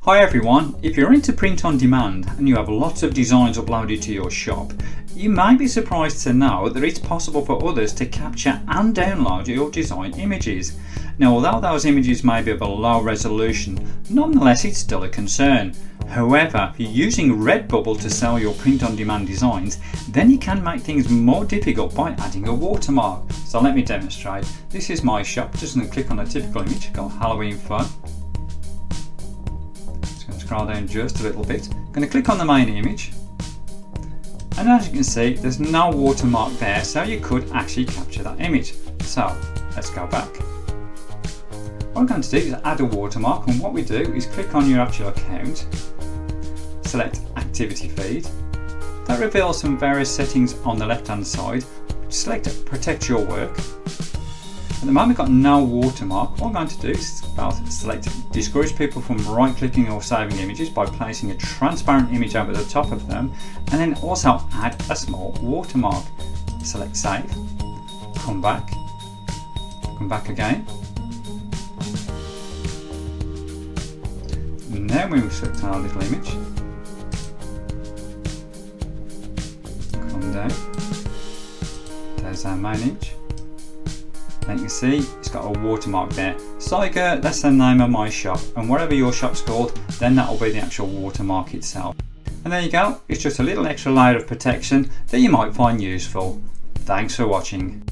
Hi everyone, if you're into print on demand and you have lots of designs uploaded to your shop, you may be surprised to know that it's possible for others to capture and download your design images. Now, although those images may be of a low resolution, nonetheless it's still a concern. However, if you're using Redbubble to sell your print on demand designs, then you can make things more difficult by adding a watermark. So let me demonstrate. This is my shop. Just going to click on a typical image called Halloween Fun. Just going to scroll down just a little bit. I'm going to click on the main image. And as you can see, there's no watermark there, so you could actually capture that image. So let's go back. What I'm going to do is add a watermark, and what we do is click on your actual account, select activity feed. That reveals some various settings on the left hand side. Select protect your work. At the moment we've got no watermark. What I'm going to do is select discourage people from right clicking or saving images by placing a transparent image over the top of them, and then also add a small watermark. Select save, come back again. Now we will select our little image, come down, there's our main image, and you can see it's got a watermark there. Saiga, that's the name of my shop, and whatever your shop's called, then that will be the actual watermark itself. And there you go, it's just a little extra layer of protection that you might find useful. Thanks for watching.